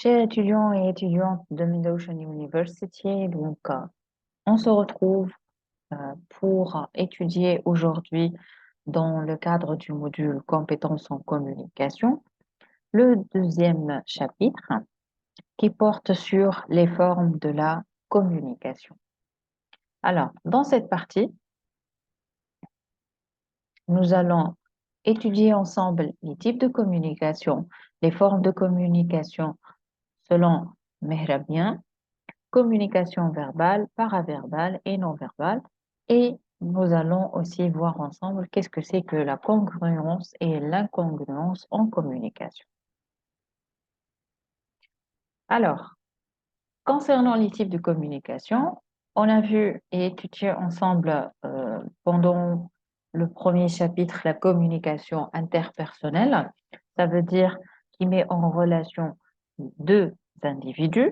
Chers étudiants et étudiantes de Mid-Ocean University, on se retrouve pour étudier aujourd'hui dans le cadre du module Compétences en communication, le deuxième chapitre qui porte sur les formes de la communication. Alors, dans cette partie, nous allons étudier ensemble les types de communication, les formes de communication selon Mehrabian, communication verbale, paraverbale et non verbale. Et nous allons aussi voir ensemble qu'est-ce que c'est que la congruence et l'incongruence en communication. Alors, concernant les types de communication, on a vu et étudié ensemble pendant le premier chapitre la communication interpersonnelle. Ça veut dire qui met en relation deux individus.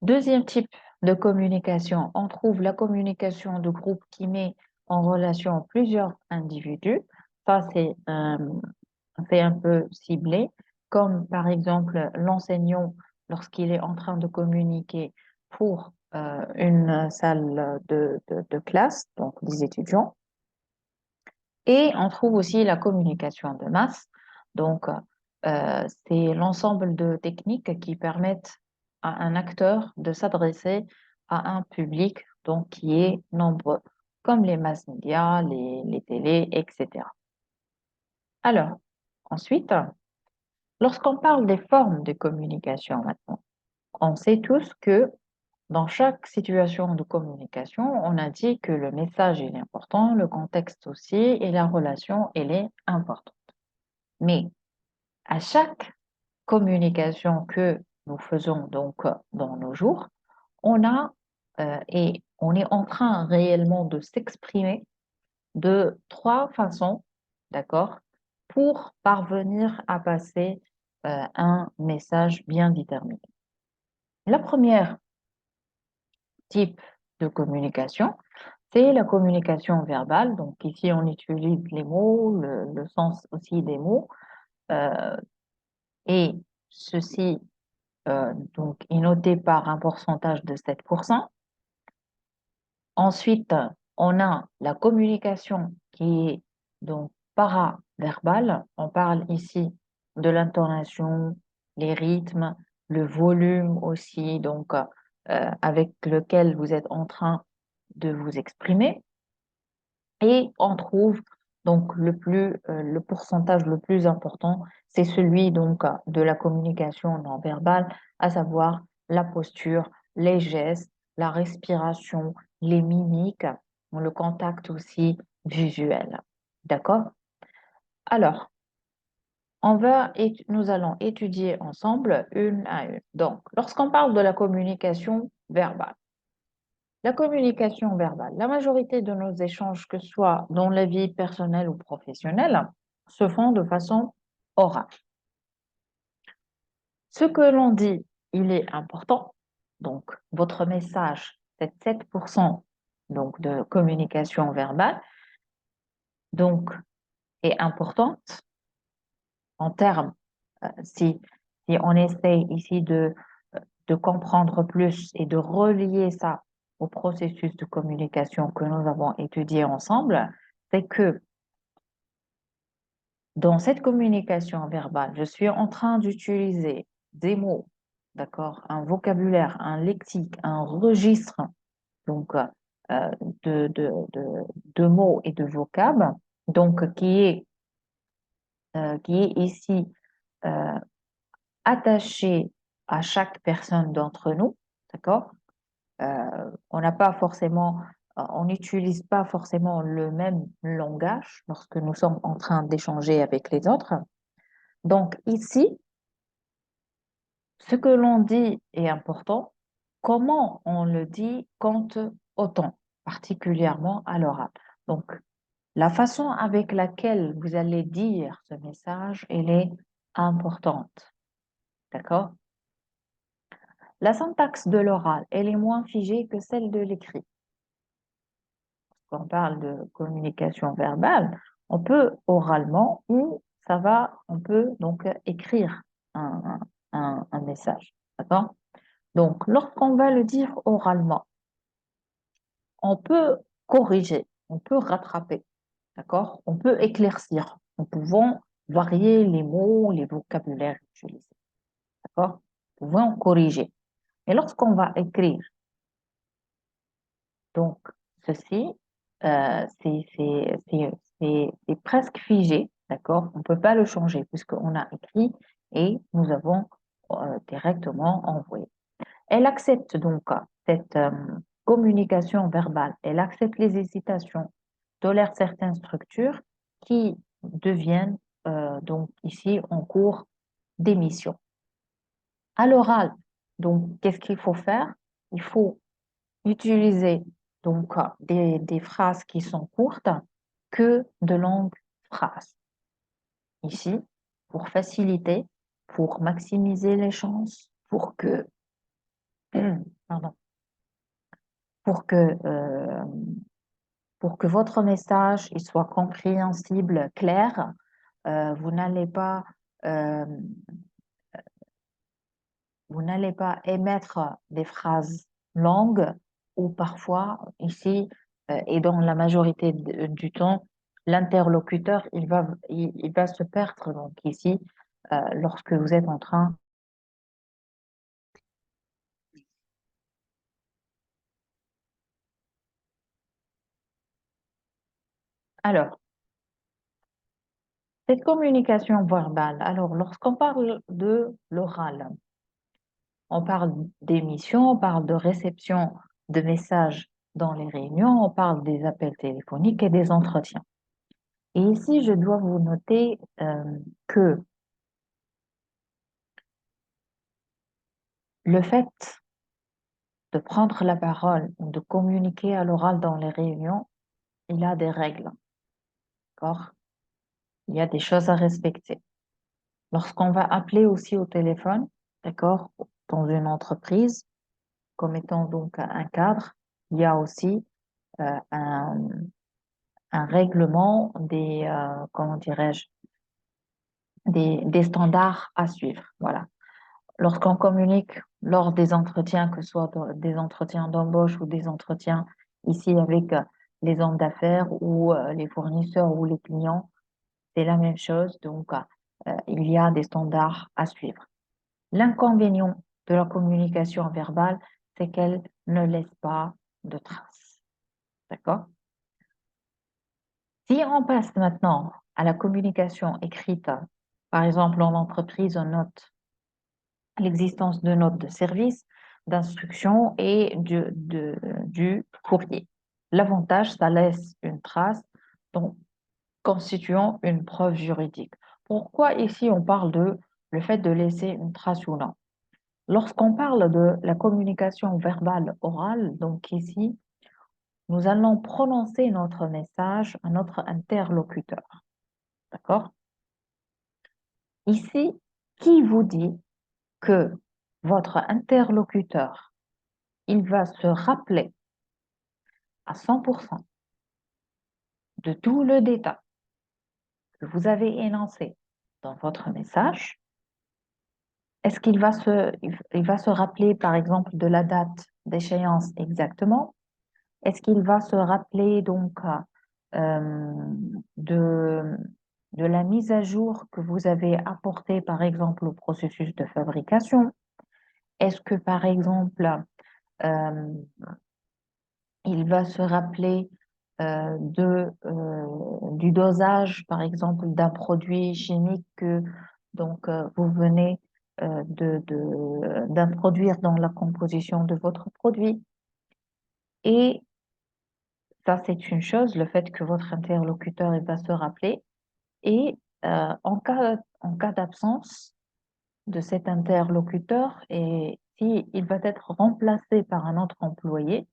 Deuxième type de communication, on trouve la communication de groupe qui met en relation plusieurs individus. Ça, c'est un peu ciblé, comme par exemple l'enseignant lorsqu'il est en train de communiquer pour une salle de classe, donc des étudiants. Et on trouve aussi la communication de masse. Donc, c'est l'ensemble de techniques qui permettent à un acteur de s'adresser à un public donc, qui est nombreux, comme les mass médias, les télés, etc. Alors, ensuite, lorsqu'on parle des formes de communication maintenant, on sait tous que dans chaque situation de communication, on a dit que le message est important, le contexte aussi, et la relation, elle est importante. Mais à chaque communication que nous faisons donc dans nos jours, et on est en train réellement de s'exprimer de trois façons, d'accord, pour parvenir à passer un message bien déterminé. La première type de communication, c'est la communication verbale. Donc ici, on utilise les mots, le sens aussi des mots. euh, et ceci donc, est noté par un pourcentage de 7%. Ensuite, on a la communication qui est donc paraverbale. On parle ici de l'intonation, les rythmes, le volume aussi, donc avec lequel vous êtes en train de vous exprimer. Et on trouve donc le pourcentage le plus important, c'est celui donc de la communication non verbale, à savoir la posture, les gestes, la respiration, les mimiques, le contact aussi visuel. D'accord? Alors, nous allons étudier ensemble une à une. Donc, lorsqu'on parle de la communication verbale, la communication verbale. La majorité de nos échanges, que ce soit dans la vie personnelle ou professionnelle, se font de façon orale. Ce que l'on dit, il est important. Donc, votre message, c'est 7% donc, de communication verbale, donc, est importante en termes, si on essaye ici de comprendre plus et de relier ça au processus de communication que nous avons étudié ensemble, c'est que dans cette communication verbale, je suis en train d'utiliser des mots, d'accord, un vocabulaire, un lexique, un registre, donc euh, de, de, de, de mots et de vocabes, donc qui est ici euh, attaché à chaque personne d'entre nous, d'accord? On n'a pas forcément, on n'utilise pas forcément le même langage lorsque nous sommes en train d'échanger avec les autres. Donc ici, ce que l'on dit est important. Comment on le dit compte autant, particulièrement à l'oral. Donc, la façon avec laquelle vous allez dire ce message, elle est importante. D'accord? La syntaxe de l'oral, elle est moins figée que celle de l'écrit. Quand on parle de communication verbale, on peut oralement ou on peut donc écrire un message. D'accord? Donc, lorsqu'on va le dire oralement, on peut corriger, on peut rattraper, d'accord? On peut éclaircir. Nous pouvons varier les mots, les vocabulaires utilisés, d'accord? Nous pouvons corriger. Et lorsqu'on va écrire, donc, ceci, c'est presque figé, d'accord? On ne peut pas le changer puisqu'on a écrit et nous avons directement envoyé. Elle accepte donc cette communication verbale, elle accepte les hésitations, tolère certaines structures qui deviennent donc ici en cours d'émission. À l'oral, donc, qu'est-ce qu'il faut faire? Il faut utiliser donc des phrases qui sont courtes que de longues phrases. Ici, pour faciliter, pour maximiser les chances, pardon, pour que, euh, pour que votre message il soit compréhensible, clair, vous n'allez pas, euh, vous n'allez pas émettre des phrases longues ou parfois ici et dans la majorité du temps, l'interlocuteur il va se perdre donc ici lorsque vous êtes en train. Alors, cette communication verbale, alors lorsqu'on parle de l'oral, on parle d'émission, on parle de réception de messages dans les réunions, on parle des appels téléphoniques et des entretiens. Et ici, je dois vous noter que le fait de prendre la parole, ou de communiquer à l'oral dans les réunions, il a des règles, d'accord? Il y a des choses à respecter. Lorsqu'on va appeler aussi au téléphone, d'accord, dans une entreprise, comme étant donc un cadre, il y a aussi euh, un, un règlement comment dirais-je, des standards à suivre. Voilà. Lorsqu'on communique lors des entretiens, que ce soit des entretiens d'embauche ou des entretiens ici avec les hommes d'affaires ou les fournisseurs ou les clients, c'est la même chose. Donc, il y a des standards à suivre. L'inconvénient de la communication verbale, c'est qu'elle ne laisse pas de traces. D'accord? Si on passe maintenant à la communication écrite, par exemple en entreprise, on note l'existence de notes de service, d'instruction et du courrier. L'avantage, ça laisse une trace donc, constituant une preuve juridique. Pourquoi ici on parle de le fait de laisser une trace ou non? Lorsqu'on parle de la communication verbale orale, donc ici, nous allons prononcer notre message à notre interlocuteur. D'accord? Ici, qui vous dit que votre interlocuteur, il va se rappeler à 100% de tout le détail que vous avez énoncé dans votre message? Est-ce il va se rappeler, par exemple, de la date d'échéance exactement? Est-ce qu'il va se rappeler donc euh, de, de la mise à jour que vous avez apportée, par exemple, au processus de fabrication? Est-ce que, par exemple, euh, il va se rappeler du dosage, par exemple, d'un produit chimique que donc, vous venez d'introduire dans la composition de votre produit? Et ça, c'est une chose, le fait que votre interlocuteur il va se rappeler. Et en cas d'absence de cet interlocuteur, et si il va être remplacé par un autre employé,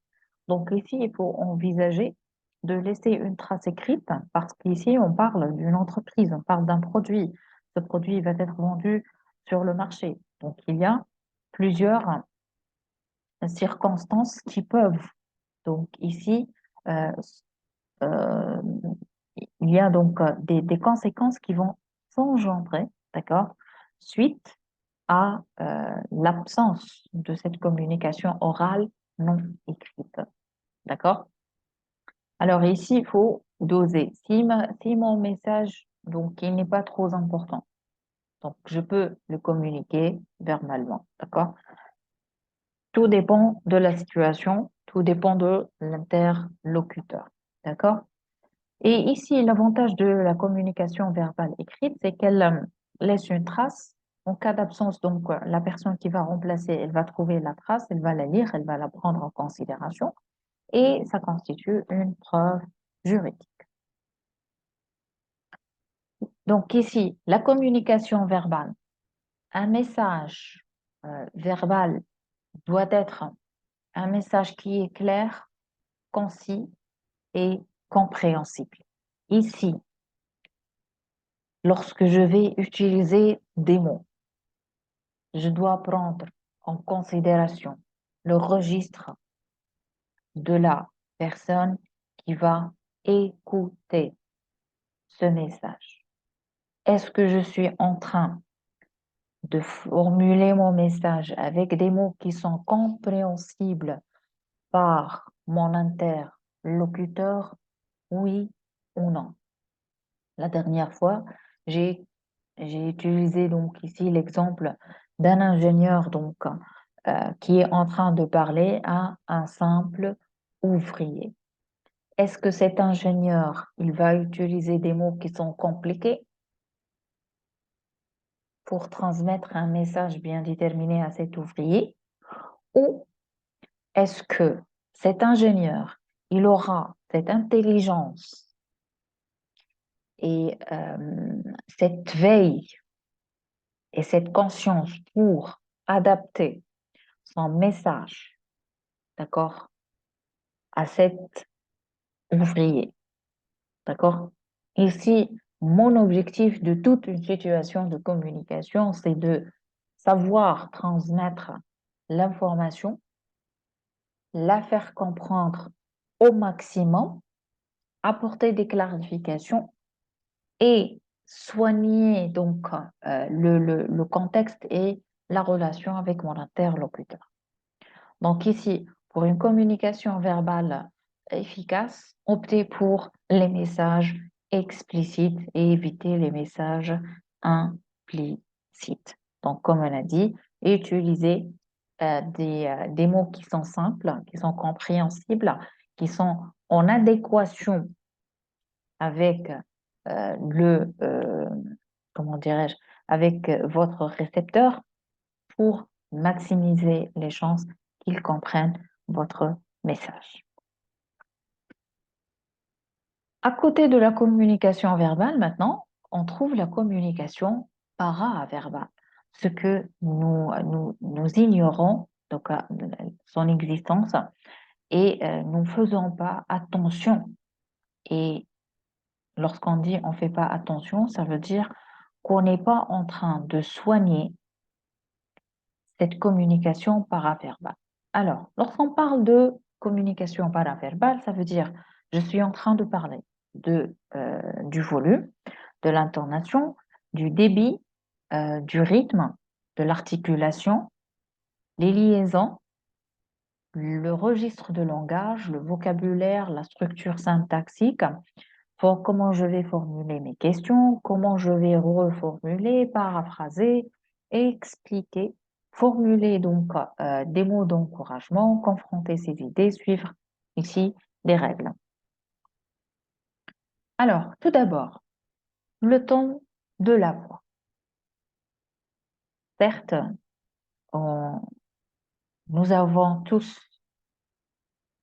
donc ici, il faut envisager de laisser une trace écrite parce qu'ici, on parle d'une entreprise, on parle d'un produit. Ce produit va être vendu sur le marché. Donc, il y a plusieurs circonstances qui peuvent. Donc, ici, euh, euh, il y a donc des conséquences qui vont s'engendrer, d'accord, suite à l'absence de cette communication orale non écrite, d'accord? Alors ici, il faut doser. Si mon message, donc, il n'est pas trop important, donc je peux le communiquer verbalement, d'accord? Tout dépend de la situation, tout dépend de l'interlocuteur, d'accord? Et ici, l'avantage de la communication verbale écrite, c'est qu'elle laisse une trace en cas d'absence. Donc, la personne qui va remplacer, elle va trouver la trace, elle va la lire, elle va la prendre en considération et ça constitue une preuve juridique. Donc, ici, la communication verbale, un message verbal doit être un message qui est clair, concis et compréhensible. Ici, lorsque je vais utiliser des mots, je dois prendre en considération le registre de la personne qui va écouter ce message. Est-ce que je suis en train de formuler mon message avec des mots qui sont compréhensibles par mon interlocuteur, oui ou non? La dernière fois, j'ai j'ai utilisé donc ici l'exemple d'un ingénieur qui est en train de parler à un simple ouvrier. Est-ce que cet ingénieur, il va utiliser des mots qui sont compliqués pour transmettre un message bien déterminé à cet ouvrier? Ou est-ce que cet ingénieur, il aura cette intelligence et cette veille et cette conscience pour adapter son message, d'accord, à cet ouvrier, d'accord? Ici, mon objectif de toute une situation de communication, c'est de savoir transmettre l'information, la faire comprendre au maximum, apporter des clarifications et soigner le contexte et la relation avec mon interlocuteur. Donc ici, pour une communication verbale efficace, optez pour les messages explicites et éviter les messages implicites. Donc, comme on a dit, utilisez des mots qui sont simples, qui sont compréhensibles, qui sont en adéquation avec comment dirais-je, avec votre récepteur pour maximiser les chances qu'ils comprennent votre message. À côté de la communication verbale, maintenant, on trouve la communication paraverbale, ce que nous ignorons, donc son existence, et nous ne faisons pas attention. Et lorsqu'on dit on ne fait pas attention, ça veut dire qu'on n'est pas en train de soigner cette communication paraverbale. Alors, lorsqu'on parle de communication paraverbale, ça veut dire je suis en train de parler du volume, de l'intonation, du débit, du rythme, de l'articulation, les liaisons, le registre de langage, le vocabulaire, la structure syntaxique, pour comment je vais formuler mes questions, comment je vais reformuler, paraphraser, expliquer, formuler des mots d'encouragement, confronter ses idées, suivre ici des règles. Alors, tout d'abord, le ton de la voix. Certes, nous avons tous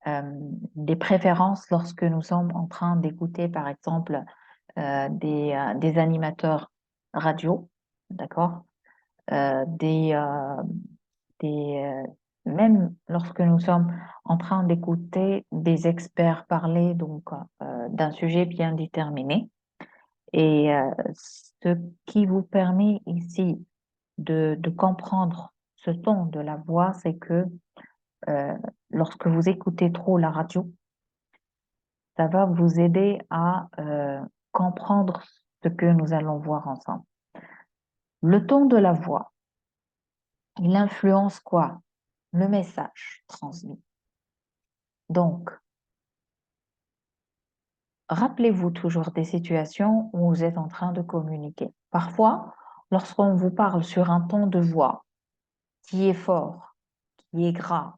des préférences lorsque nous sommes en train d'écouter, par exemple, des animateurs radio, d'accord? Des, même lorsque nous sommes en train d'écouter des experts parler d'un sujet bien déterminé. Et ce qui vous permet ici de comprendre ce ton de la voix, c'est que euh, lorsque vous écoutez trop la radio, ça va vous aider à comprendre ce que nous allons voir ensemble. Le ton de la voix, il influence quoi? Le message transmis. Donc, rappelez-vous toujours des situations où vous êtes en train de communiquer. Parfois, lorsqu'on vous parle sur un ton de voix qui est fort, qui est gras,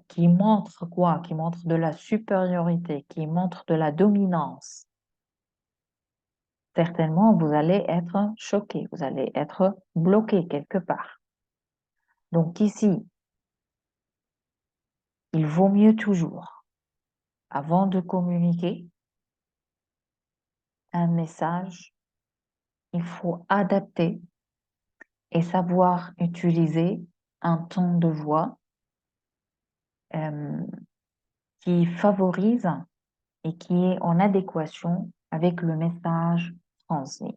qui montre quoi? Qui montre de la supériorité, qui montre de la dominance, certainement vous allez être choqué, vous allez être bloqué quelque part. Donc ici, il vaut mieux toujours, avant de communiquer un message, il faut adapter et savoir utiliser un ton de voix euh, qui favorise et qui est en adéquation avec le message transmis.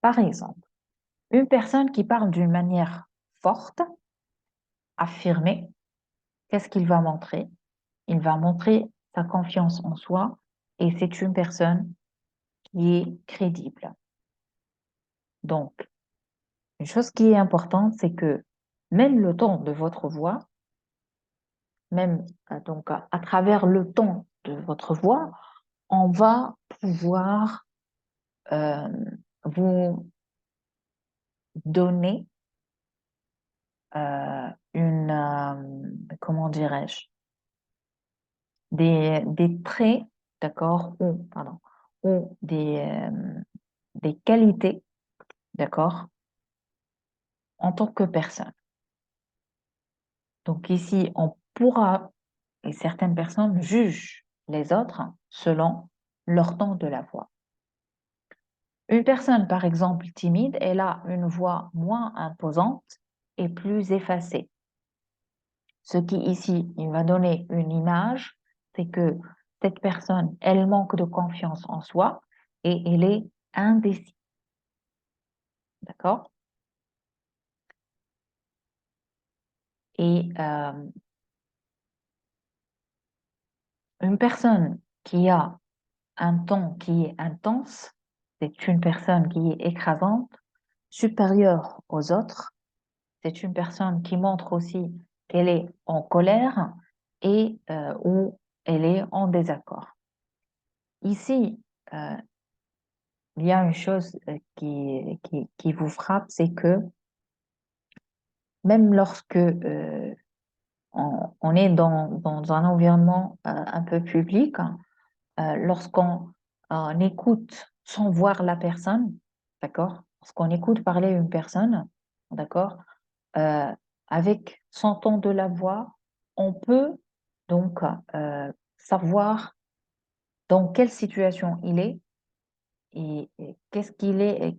Par exemple, une personne qui parle d'une manière forte, affirmée, qu'est-ce qu'il va montrer? Il va montrer sa confiance en soi et c'est une personne qui est crédible. Donc, une chose qui est importante, c'est que même le ton de votre voix, même donc à travers le ton de votre voix, on va pouvoir euh, vous donner comment dirais-je, des traits, d'accord, ou des qualités, d'accord, en tant que personne. Donc ici, on pourra, et certaines personnes jugent les autres selon leur ton de la voix. Une personne, par exemple, timide, elle a une voix moins imposante et plus effacée. Ce qui ici, il va donner une image, c'est que cette personne, elle manque de confiance en soi et elle est indécise. D'accord? Et une personne qui a un ton qui est intense, c'est une personne qui est écrasante, supérieure aux autres. C'est une personne qui montre aussi qu'elle est en colère et où elle est en désaccord. Ici, euh, il y a une chose qui vous frappe, c'est que même lorsque on est dans un environnement un peu public, lorsqu'on écoute sans voir la personne, d'accord? Lorsqu'on écoute parler une personne, d'accord? Euh, avec son ton de la voix, on peut donc savoir dans quelle situation il est et qu'est-ce qu'il est,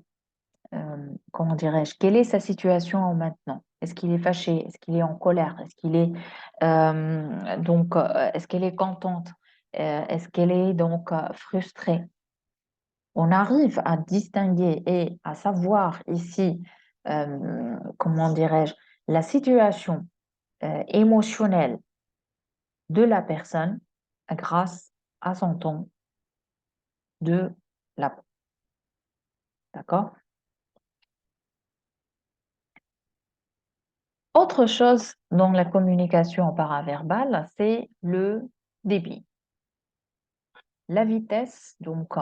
comment dirais-je, quelle est sa situation maintenant? Est-ce qu'il est fâché? Est-ce qu'il est en colère? Est-ce qu'il est est-ce qu'elle est contente? Est-ce qu'elle est donc frustrée? On arrive à distinguer et à savoir ici, comment dirais-je, la situation émotionnelle de la personne grâce à son ton de la peau. D'accord? Autre chose dans la communication paraverbale, c'est le débit. La vitesse donc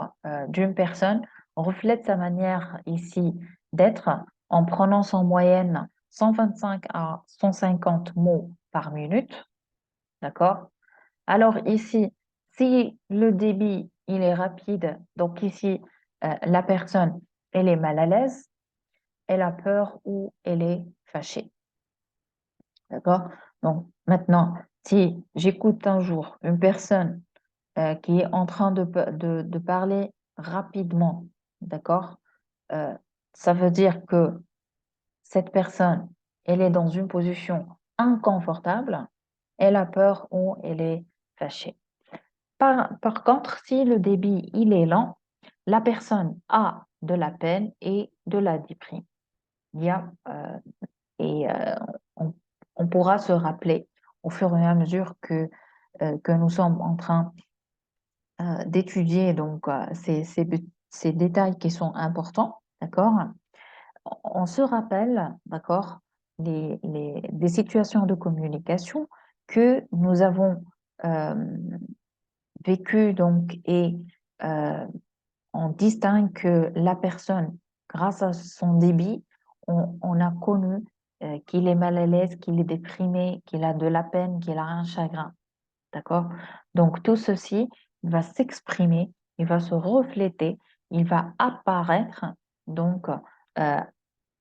d'une personne reflète sa manière ici d'être en prenant en moyenne 125 à 150 mots par minute. D'accord? Alors ici, si le débit il est rapide, donc ici la personne elle est mal à l'aise, elle a peur ou elle est fâchée. D'accord? Donc maintenant, si j'écoute un jour une personne qui est en train de parler rapidement, d'accord? Euh, Ça veut dire que cette personne, elle est dans une position inconfortable, elle a peur ou elle est fâchée. Par contre, si le débit il est lent, la personne a de la peine et de la déprime. Il y a, et on, on pourra se rappeler au fur et à mesure que nous sommes en train d'étudier donc ces détails qui sont importants, d'accord? On se rappelle, d'accord, des situations de communication que nous avons euh, vécues donc et euh, on distingue que la personne, grâce à son débit, on a connu qu'il est mal à l'aise, qu'il est déprimé, qu'il a de la peine, qu'il a un chagrin. D'accord? Donc, tout ceci va s'exprimer, il va se refléter, il va apparaître, donc, euh,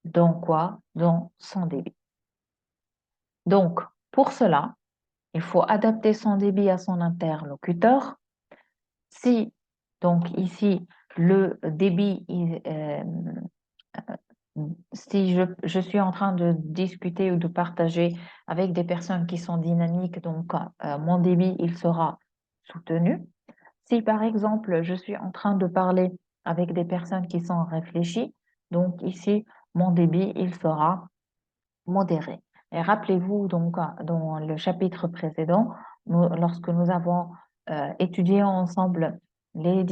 dans quoi? Dans son débit. Donc, pour cela, il faut adapter son débit à son interlocuteur. Si, donc, ici, le débit, si je suis en train de discuter ou de partager avec des personnes qui sont dynamiques, donc mon débit, il sera soutenu. Si par exemple, je suis en train de parler avec des personnes qui sont réfléchies, donc ici, mon débit, il sera modéré. Et rappelez-vous, donc, dans le chapitre précédent, lorsque nous avons étudié ensemble les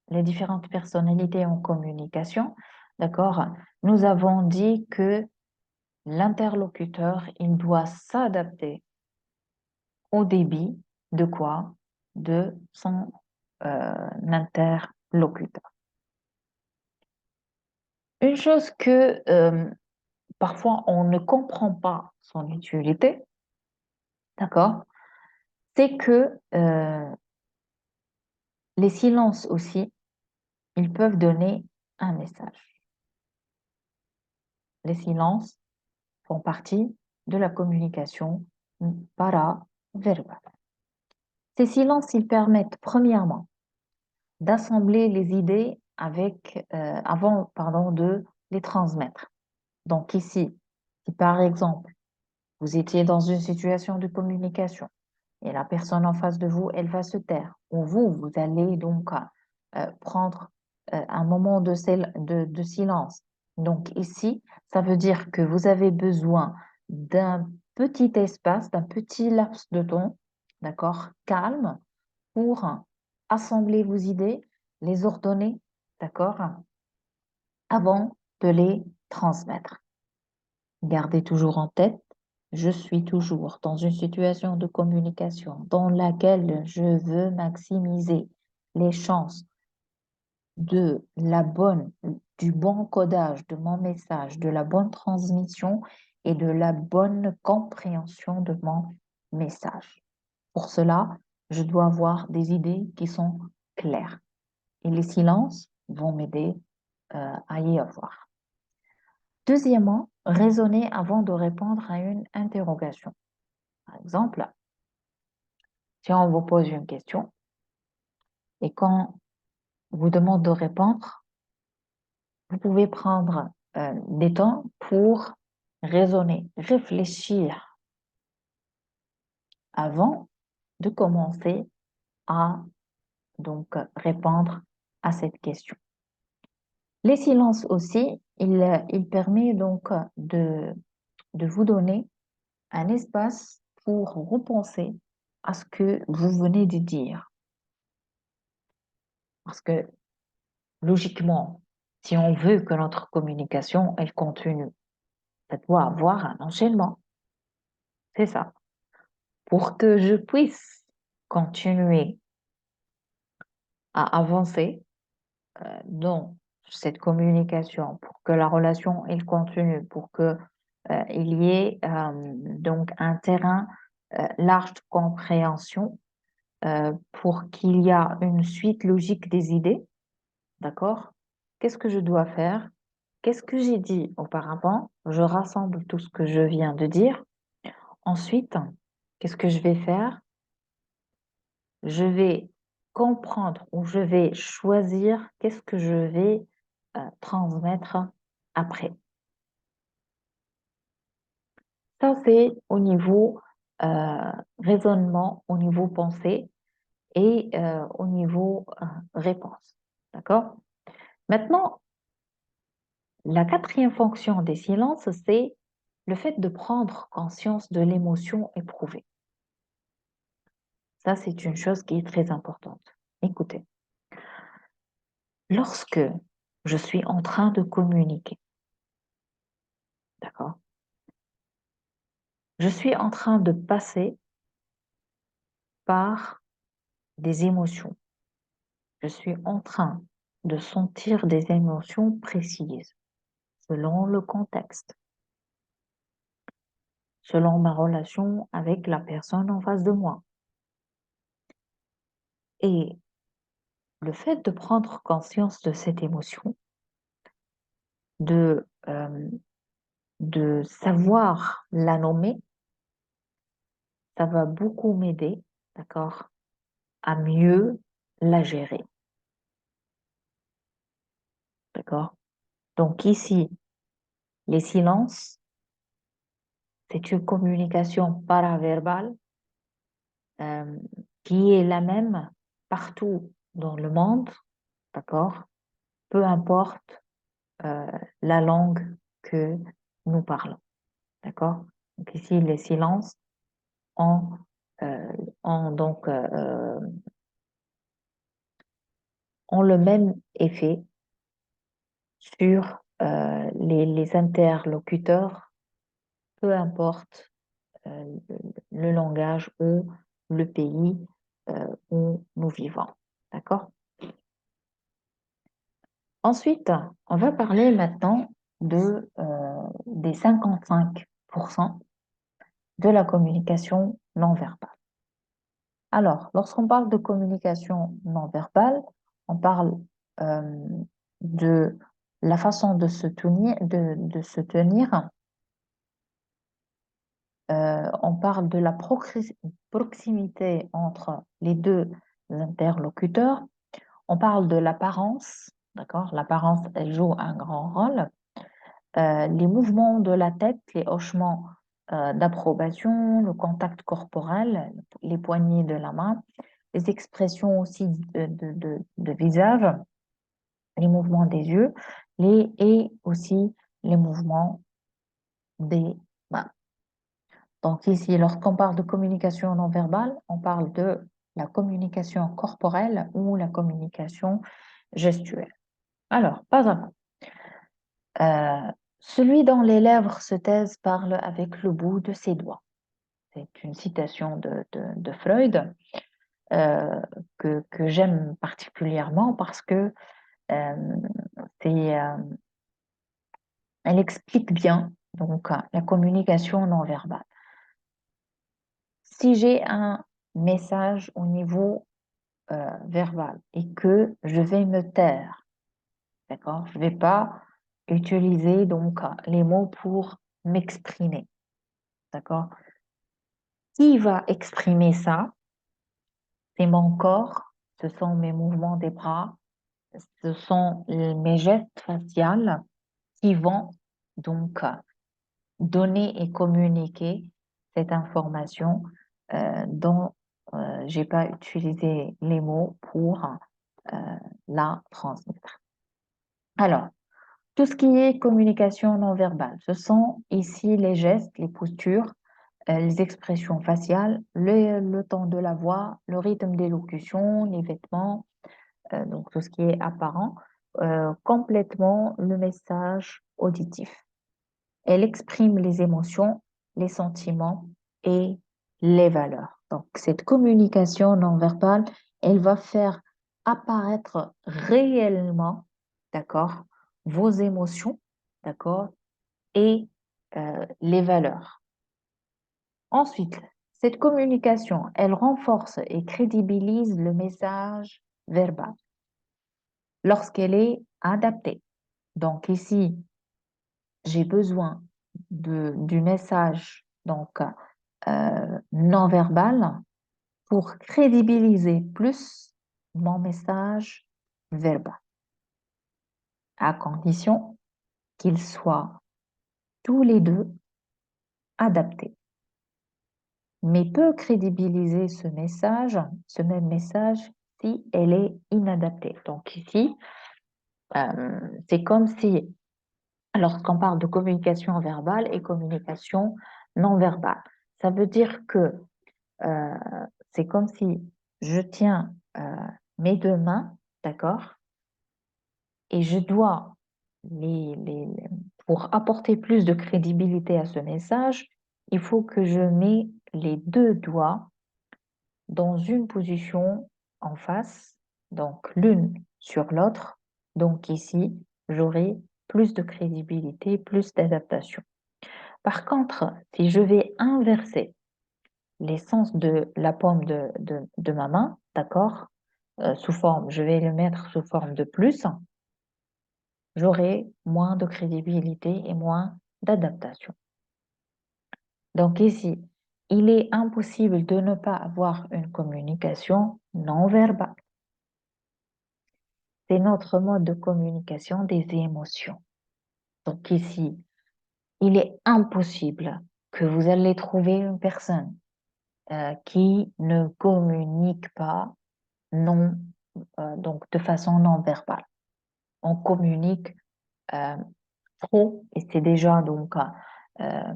les différentes personnalités en communication, d'accord, nous avons dit que l'interlocuteur, il doit s'adapter au débit de quoi? De son interlocuteur. Une chose que parfois on ne comprend pas son utilité, d'accord? C'est que les silences aussi, ils peuvent donner un message. Les silences font partie de la communication paraverbale. Ces silences, ils permettent premièrement d'assembler les idées avant de les transmettre. Donc ici, si par exemple, vous étiez dans une situation de communication et la personne en face de vous, elle va se taire, ou vous allez donc prendre un moment de silence. Donc ici, ça veut dire que vous avez besoin d'un petit espace, d'un petit laps de temps, d'accord, calme, pour assembler vos idées, les ordonner, d'accord, avant de les transmettre. Gardez toujours en tête, je suis toujours dans une situation de communication dans laquelle je veux maximiser les chances du bon codage de mon message, de la bonne transmission et de la bonne compréhension de mon message. Pour cela, je dois avoir des idées qui sont claires. Et les silences vont m'aider à y avoir. Deuxièmement, raisonner avant de répondre à une interrogation. Par exemple, si on vous pose une question et qu'on vous demande de répondre, vous pouvez prendre des temps pour raisonner, réfléchir avant de commencer à donc répondre à cette question. Les silences aussi, il permet donc de vous donner un espace pour repenser à ce que vous venez de dire. Parce que logiquement, si on veut que notre communication, elle continue, ça doit avoir un enchaînement. C'est ça. Pour que je puisse continuer à avancer dans cette communication, pour que la relation, elle continue, pour que il y ait donc un terrain large de compréhension, pour qu'il y ait une suite logique des idées, d'accord? Qu'est-ce que je dois faire? Qu'est-ce que j'ai dit auparavant? Je rassemble tout ce que je viens de dire. Ensuite, qu'est-ce que je vais faire? Je vais comprendre ou je vais choisir qu'est-ce que je vais transmettre après. Ça, c'est au niveau raisonnement, au niveau pensée et au niveau réponse. D'accord? Maintenant, la quatrième fonction des silences, c'est le fait de prendre conscience de l'émotion éprouvée. Ça, c'est une chose qui est très importante. Écoutez, lorsque je suis en train de communiquer, d'accord? Je suis en train de passer par des émotions. Je suis en train de sentir des émotions précises selon le contexte, selon ma relation avec la personne en face de moi. Et le fait de prendre conscience de cette émotion, de, euh, de savoir la nommer, ça va beaucoup m'aider, d'accord, à mieux la gérer, d'accord? Donc ici, les silences, c'est une communication paraverbale euh, qui est la même partout dans le monde, d'accord? Peu importe euh, la langue que nous parlons, d'accord? Donc ici, les silences ont, euh, ont donc ont le même effet sur les interlocuteurs, peu importe le langage ou le pays où nous vivons. D'accord? Ensuite, on va parler maintenant des 55% de la communication non verbale. Alors, lorsqu'on parle de communication non verbale, on parle euh, de la façon de se tenir. On parle de la proximité entre les deux interlocuteurs. On parle de l'apparence, d'accord? L'apparence, elle joue un grand rôle. Les mouvements de la tête, les hochements d'approbation, le contact corporel, les poignées de la main, les expressions aussi de visage, les mouvements des yeux, et aussi les mouvements des mains. Donc ici, lorsqu'on parle de communication non verbale, on parle de la communication corporelle ou la communication gestuelle. Alors, pas avant. Celui dont les lèvres se taisent parle avec le bout de ses doigts. C'est une citation de Freud euh, que j'aime particulièrement parce que euh, c'est, euh, elle explique bien donc la communication non verbale. Si j'ai un message au niveau verbal et que je vais me taire, d'accord? Je ne vais pas utiliser donc les mots pour m'exprimer, d'accord? Qui va exprimer ça? C'est mon corps, ce sont mes mouvements des bras, ce sont mes gestes faciaux qui vont donc donner et communiquer cette information dont j'ai pas utilisé les mots pour euh, la transmettre. Alors, tout ce qui est communication non verbale, ce sont ici les gestes, les postures, les expressions faciales, le ton de la voix, le rythme d'élocution, les vêtements, donc tout ce qui est apparent, complètement le message auditif. Elle exprime les émotions, les sentiments et les valeurs. Donc cette communication non verbale, elle va faire apparaître réellement, d'accord, vos émotions, d'accord, et les valeurs. Ensuite, cette communication, elle renforce et crédibilise le message verbal lorsqu'elle est adaptée. Donc ici, j'ai besoin du message donc non verbal pour crédibiliser plus mon message verbal, à condition qu'ils soient tous les deux adaptés. Mais peut crédibiliser ce même message, si elle est inadaptée. Donc ici, c'est comme si, lorsqu'on parle de communication verbale et communication non verbale, ça veut dire que euh, c'est comme si je tiens mes deux mains, d'accord, et je dois, pour apporter plus de crédibilité à ce message, il faut que je mets les deux doigts dans une position en face, donc l'une sur l'autre. Donc ici, j'aurai plus de crédibilité, plus d'adaptation. Par contre, si je vais inverser les sens de la paume de ma main, d'accord, je vais le mettre sous forme de plus, j'aurai moins de crédibilité et moins d'adaptation. Donc ici, il est impossible de ne pas avoir une communication non verbale. C'est notre mode de communication des émotions. Donc ici, il est impossible que vous allez trouver une personne qui ne communique pas non, donc de façon non verbale. On communique euh, trop et c'est déjà donc euh,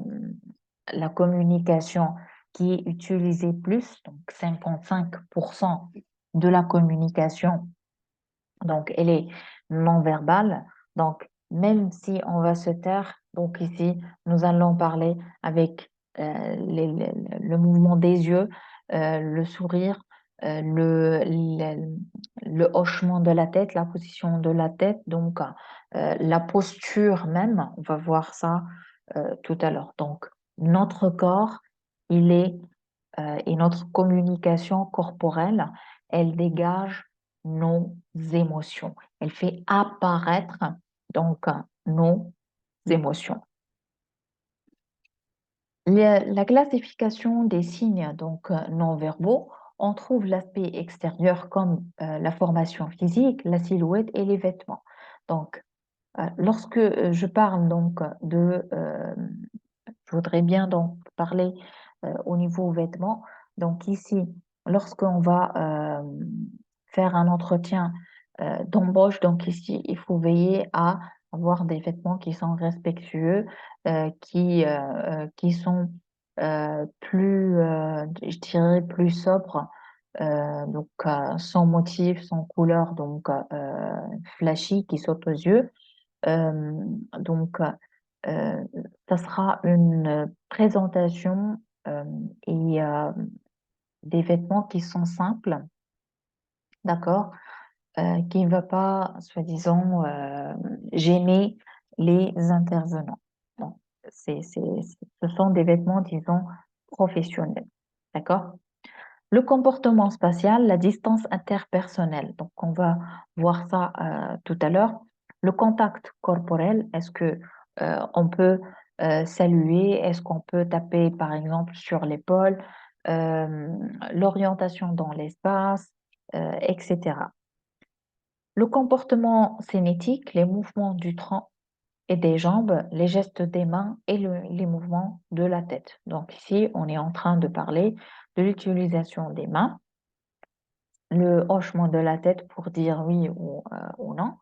la communication qui est utilisée plus, donc 55% de la communication, donc elle est non verbale. Donc même si on va se taire, donc ici nous allons parler avec le mouvement des yeux, le sourire, le hochement de la tête, la position de la tête, donc la posture même, on va voir ça tout à l'heure. Donc notre corps, il est et notre communication corporelle, elle dégage nos émotions. Elle fait apparaître donc nos émotions. La classification des signes donc non verbaux, on trouve l'aspect extérieur comme la formation physique, la silhouette et les vêtements. Donc, lorsque je parle donc je voudrais bien donc parler au niveau vêtements. Donc ici, lorsqu'on va faire un entretien d'embauche, donc ici, il faut veiller à avoir des vêtements qui sont respectueux, qui sont je dirais, plus sobres, donc sans motif, sans couleur, donc flashy, qui sautent aux yeux. Euh, donc, euh, ça sera une présentation et des vêtements qui sont simples, d'accord, qui ne va pas, soi-disant, gêner les intervenants. Donc, ce sont des vêtements, disons, professionnels, d'accord? Le comportement spatial, la distance interpersonnelle. Donc, on va voir ça tout à l'heure. Le contact corporel, est-ce que on peut saluer? Est-ce qu'on peut taper, par exemple, sur l'épaule? Euh, L'orientation dans l'espace, etc. Le comportement cinétique, les mouvements du tronc et des jambes, les gestes des mains et les mouvements de la tête. Donc ici, on est en train de parler de l'utilisation des mains, le hochement de la tête pour dire oui ou non.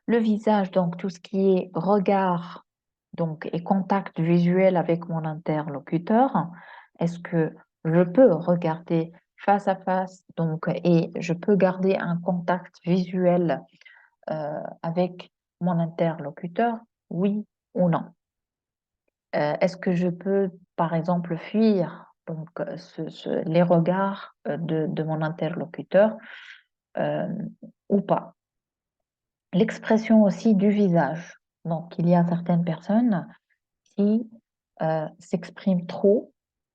Le visage, donc tout ce qui est regard donc, et contact visuel avec mon interlocuteur. Est-ce que je peux regarder face à face donc, et je peux garder un contact visuel avec mon interlocuteur, oui ou non? Est-ce que je peux, par exemple, fuir donc, les regards de mon interlocuteur euh, ou pas? L'expression aussi du visage. Donc, il y a certaines personnes qui s'expriment trop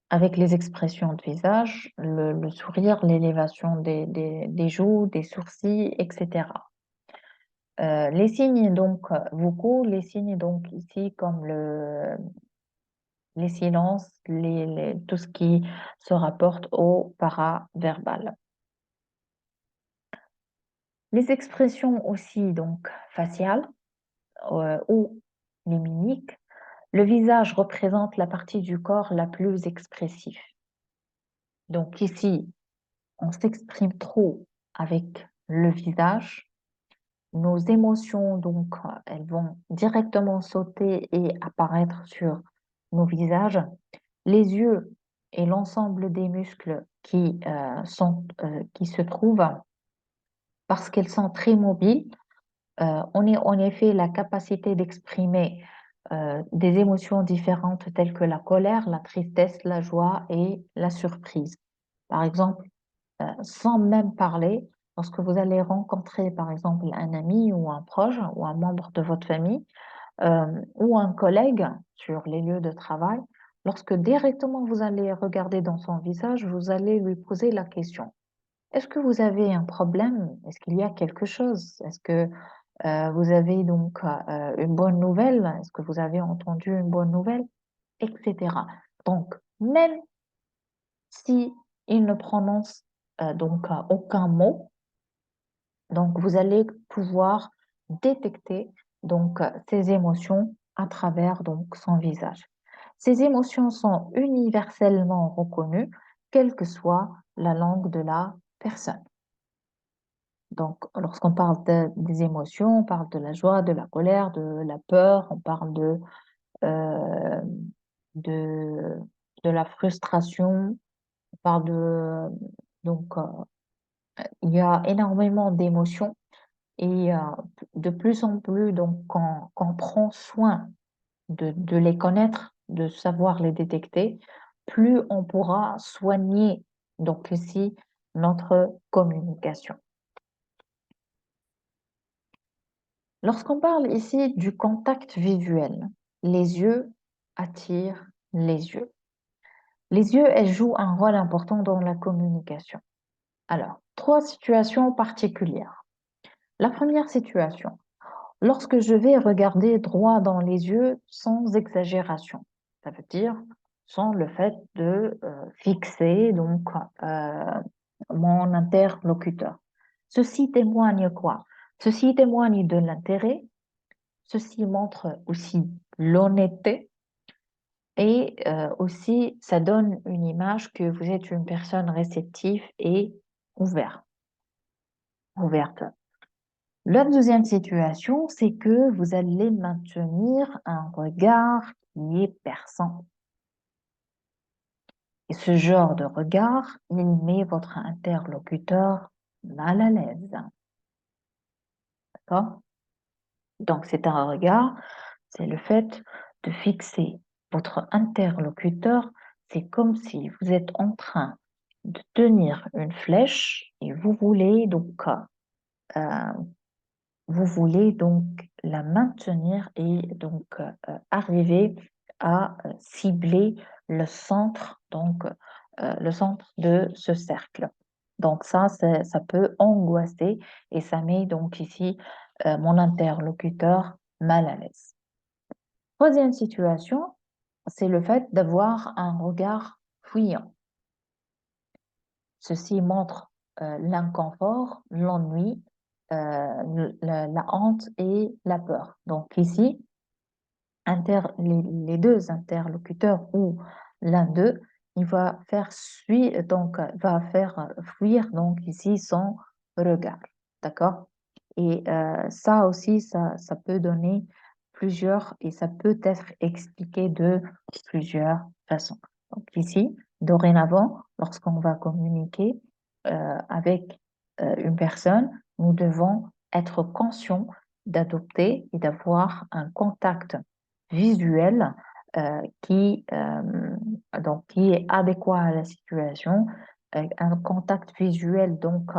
avec les expressions de visage, le sourire, l'élévation des joues, des sourcils, etc. Les signes donc vocaux, les signes donc ici comme les silences, tout ce qui se rapporte au paraverbal. Les expressions aussi donc faciales ou les mimiques. Le visage représente la partie du corps la plus expressive. Donc ici, on s'exprime trop avec le visage. Nos émotions, donc, elles vont directement sauter et apparaître sur nos visages. Les yeux et l'ensemble des muscles qui se trouvent, parce qu'elles sont très mobiles, on est en effet la capacité d'exprimer des émotions différentes telles que la colère, la tristesse, la joie et la surprise. Par exemple, sans même parler, lorsque vous allez rencontrer, par exemple, un ami ou un proche ou un membre de votre famille ou un collègue sur les lieux de travail, lorsque directement vous allez regarder dans son visage, vous allez lui poser la question. Est-ce que vous avez un problème? Est-ce qu'il y a quelque chose? Est-ce que vous avez donc une bonne nouvelle? Est-ce que vous avez entendu une bonne nouvelle? Etc. Donc, même si il ne prononce donc aucun mot, donc vous allez pouvoir détecter donc ces émotions à travers donc son visage. Ces émotions sont universellement reconnues, quelle que soit la langue de la personne. Donc, lorsqu'on parle des émotions, on parle de la joie, de la colère, de la peur, on parle euh, de, de la frustration, on parle donc, il y a énormément d'émotions et de plus en plus, donc, quand on prend soin de les connaître, de savoir les détecter, plus on pourra soigner, donc, ici, notre communication. Lorsqu'on parle ici du contact visuel, les yeux attirent les yeux. Les yeux, elles jouent un rôle important dans la communication. Alors, trois situations particulières. La première situation, lorsque je vais regarder droit dans les yeux sans exagération, ça veut dire sans le fait de fixer donc mon interlocuteur. Ceci témoigne quoi? Ceci témoigne de l'intérêt. Ceci montre aussi l'honnêteté et aussi ça donne une image que vous êtes une personne réceptive et ouverte. ouverte. La deuxième situation, c'est que vous allez maintenir un regard qui est perçant. Et ce genre de regard, il met votre interlocuteur mal à l'aise. D'accord? Donc, c'est un regard, c'est le fait de fixer votre interlocuteur. C'est comme si vous êtes en train de tenir une flèche et euh, vous voulez donc la maintenir et donc arriver à cibler le centre, donc le centre de ce cercle. Donc ça peut angoisser et ça met donc ici mon interlocuteur mal à l'aise. Troisième situation, c'est le fait d'avoir un regard fuyant. Ceci montre l'inconfort, l'ennui, la honte et la peur. Donc ici, les deux interlocuteurs ou l'un d'eux, il va faire fuir donc ici son regard, d'accord? Et ça aussi, ça peut donner plusieurs et ça peut être expliqué de plusieurs façons. Donc ici, dorénavant, lorsqu'on va communiquer avec une personne, nous devons être conscients d'adopter et d'avoir un contact visuel qui est adéquat à la situation, un contact visuel donc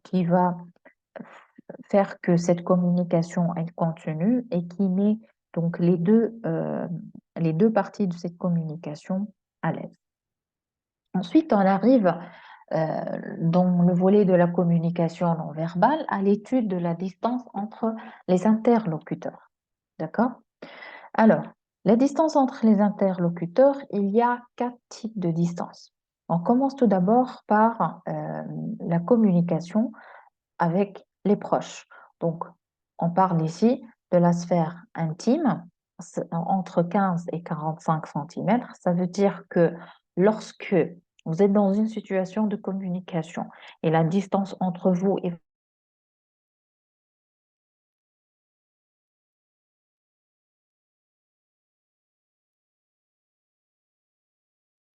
qui va faire que cette communication elle continue et qui met donc les deux parties de cette communication à l'aise. Ensuite, on arrive dans le volet de la communication non verbale à l'étude de la distance entre les interlocuteurs. D'accord? Alors, la distance entre les interlocuteurs, il y a 4 types de distance. On commence tout d'abord par la communication avec les proches. Donc, on parle ici de la sphère intime, entre 15 et 45 cm. Ça veut dire que lorsque vous êtes dans une situation de communication et la distance entre vous et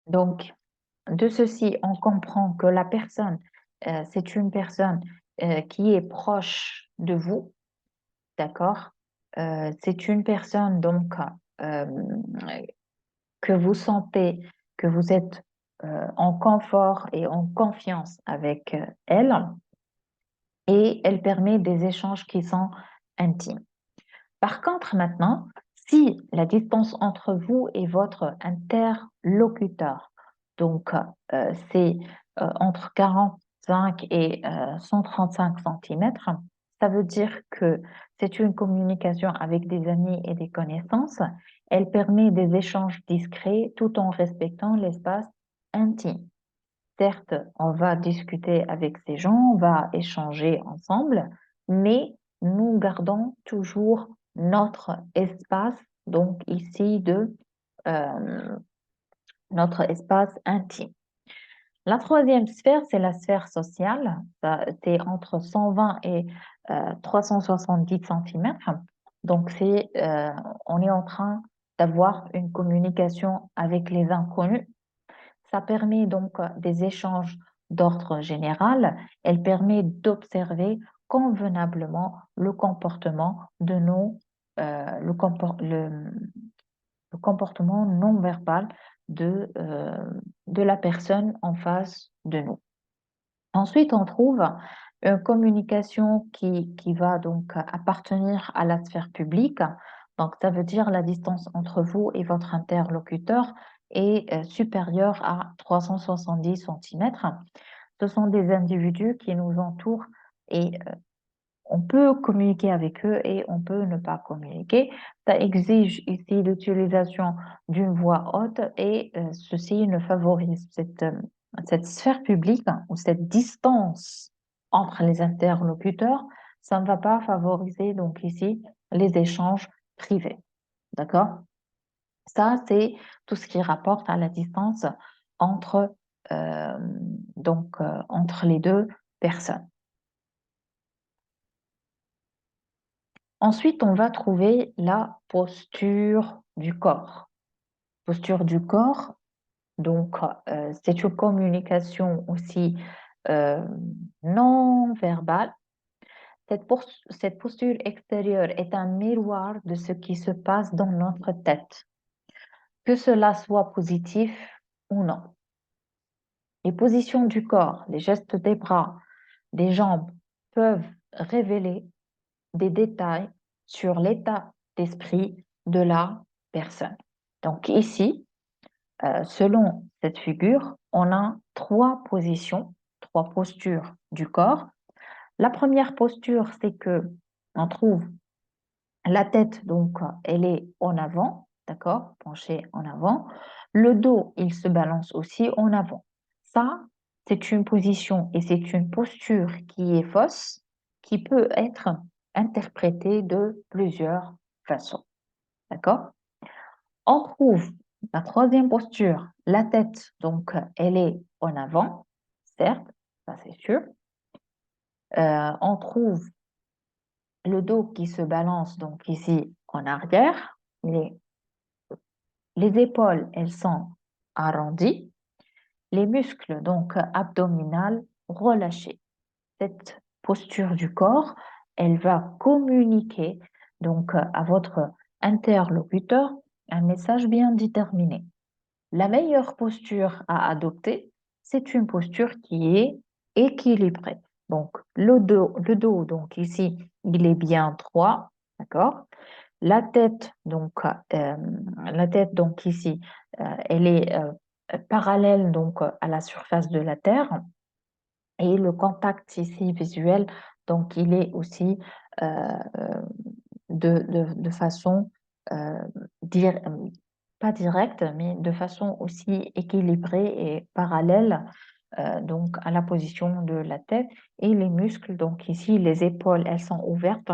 donc de ceci, on comprend que la personne, c'est une personne qui est proche de vous d'accord? C'est une personne donc euh, que vous sentez que vous êtes en confort et en confiance avec elle et elle permet des échanges qui sont intimes. Par contre, maintenant, si la distance entre vous et votre interlocuteur, donc c'est entre 45 et 135 centimètres, ça veut dire que c'est une communication avec des amis et des connaissances. Elle permet des échanges discrets tout en respectant l'espace intime. Certes, on va discuter avec ces gens, on va échanger ensemble, mais nous gardons toujours notre espace, donc ici euh, notre espace intime. La troisième sphère, c'est la sphère sociale. C'est entre 120 et 370 centimètres. Donc, on est en train d'avoir une communication avec les inconnus. Ça permet donc des échanges d'ordre général. Elle permet d'observer convenablement le comportement de le comportement non verbal de la personne en face de nous. Ensuite, on trouve une communication qui va donc appartenir à la sphère publique. Donc, ça veut dire la distance entre vous et votre interlocuteur est supérieure à 370 centimètres. Ce sont des individus qui nous entourent et on peut communiquer avec eux et on peut ne pas communiquer. Ça exige ici l'utilisation d'une voix haute et ceci ne favorise cette sphère publique ou cette distance entre les interlocuteurs. Ça ne va pas favoriser donc ici les échanges privés. D'accord? Ça, c'est tout ce qui rapporte à la distance entre, euh, entre les deux personnes. Ensuite, on va trouver la posture du corps. Posture du corps, donc c'est une communication aussi euh, non verbale. Cette posture extérieure est un miroir de ce qui se passe dans notre tête, que cela soit positif ou non. Les positions du corps, les gestes des bras, des jambes peuvent révéler des détails sur l'état d'esprit de la personne. Donc ici, selon cette figure, on a trois positions, trois postures du corps. La première posture, c'est que on trouve la tête, donc elle est en avant, d'accord, penchée en avant. Le dos, il se balance aussi en avant. Ça, c'est une position et c'est une posture qui est fausse, qui peut être interprétée de plusieurs façons, d'accord? On trouve la troisième posture, la tête, donc elle est en avant, certes, ça c'est sûr. On trouve le dos qui se balance donc ici en arrière. Les, les épaules, elles sont arrondies. Les muscles, donc abdominales, relâchés. Cette posture du corps, elle va communiquer donc à votre interlocuteur un message bien déterminé. La meilleure posture à adopter, c'est une posture qui est équilibrée. Donc, le dos, donc ici, il est bien droit, d'accord? La tête, donc ici, elle est parallèle donc à la surface de la Terre et le contact ici visuel, donc il est aussi euh, de façon euh, dir- pas directe, mais de façon aussi équilibrée et parallèle donc à la position de la tête et les muscles. Donc ici, les épaules, elles sont ouvertes.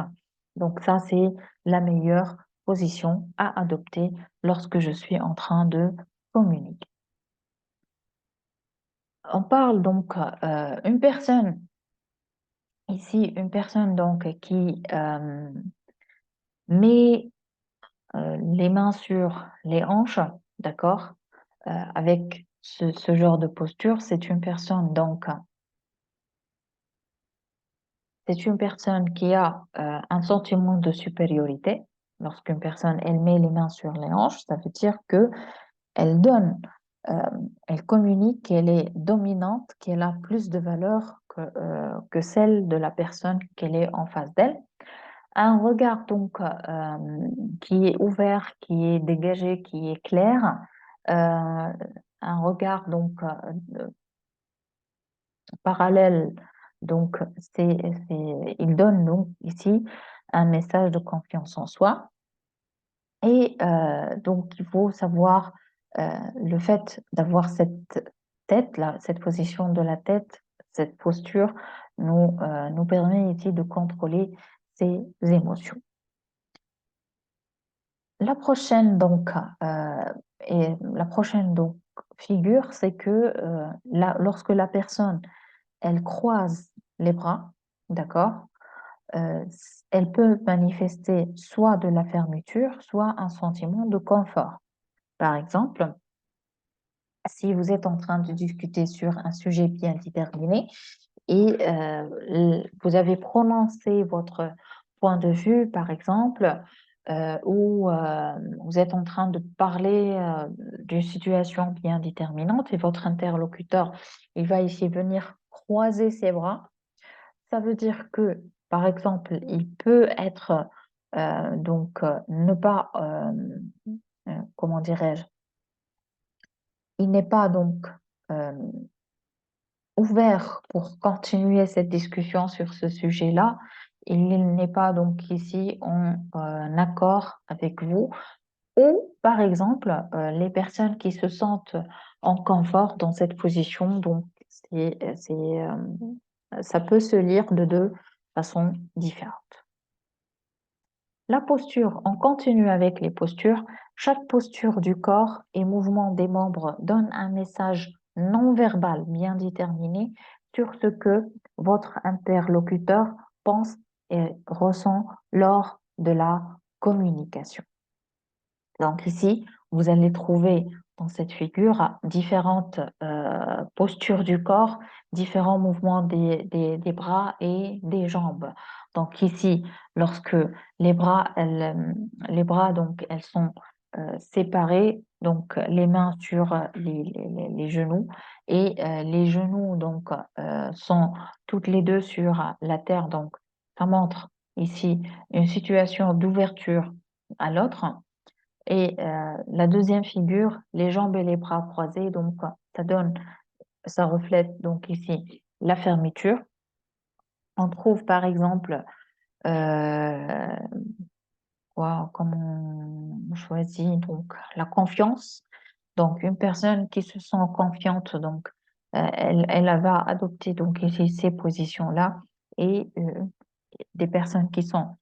Donc ça, c'est la meilleure position à adopter lorsque je suis en train de communiquer. On parle donc une personne ici, une personne donc qui met les mains sur les hanches, d'accord, avec ce genre de posture, c'est une personne donc c'est une personne qui a un sentiment de supériorité. Lorsqu'une personne, elle met les mains sur les hanches, ça veut dire que elle donne, euh, elle communique qu'elle est dominante, qu'elle a plus de valeur que celle de la personne qu'elle est en face d'elle. Un regard donc qui est ouvert, qui est dégagé, qui est clair, un regard donc parallèle. Donc, il donne donc ici un message de confiance en soi. Et donc, il faut savoir le fait d'avoir cette tête, là, cette position de la tête, cette posture nous permet ici de contrôler ses émotions. La prochaine donc la prochaine donc figure, c'est que lorsque la personne elle croise les bras, d'accord, euh, elle peut manifester soit de la fermeture, soit un sentiment de confort. Par exemple, si vous êtes en train de discuter sur un sujet bien déterminé et vous avez prononcé votre point de vue, par exemple, ou vous êtes en train de parler d'une situation bien déterminante et votre interlocuteur, il va ici venir croiser ses bras, ça veut dire que, par exemple, il peut être ne pas, comment dirais-je, il n'est pas donc euh, ouvert pour continuer cette discussion sur ce sujet-là. Il n'est pas donc ici en accord avec vous. Ou, par exemple, les personnes qui se sentent en confort dans cette position, donc ça peut se lire de deux façons différentes. La posture, on continue avec les postures. Chaque posture du corps et mouvement des membres donne un message non verbal bien déterminé sur ce que votre interlocuteur pense et ressent lors de la communication. Donc ici, vous allez trouver dans cette figure différentes postures du corps, différents mouvements des bras et des jambes. Donc ici, lorsque les bras donc elles sont séparés, donc les mains sur les genoux et les genoux donc sont toutes les deux sur la terre. Donc ça montre ici une situation d'ouverture à l'autre. Et la deuxième figure, les jambes et les bras croisés, donc ça reflète donc ici la fermeture. On trouve par exemple, euh, comment on choisit donc la confiance. Donc une personne qui se sent confiante, donc elle va adopter donc ici ces positions-là et des personnes qui sont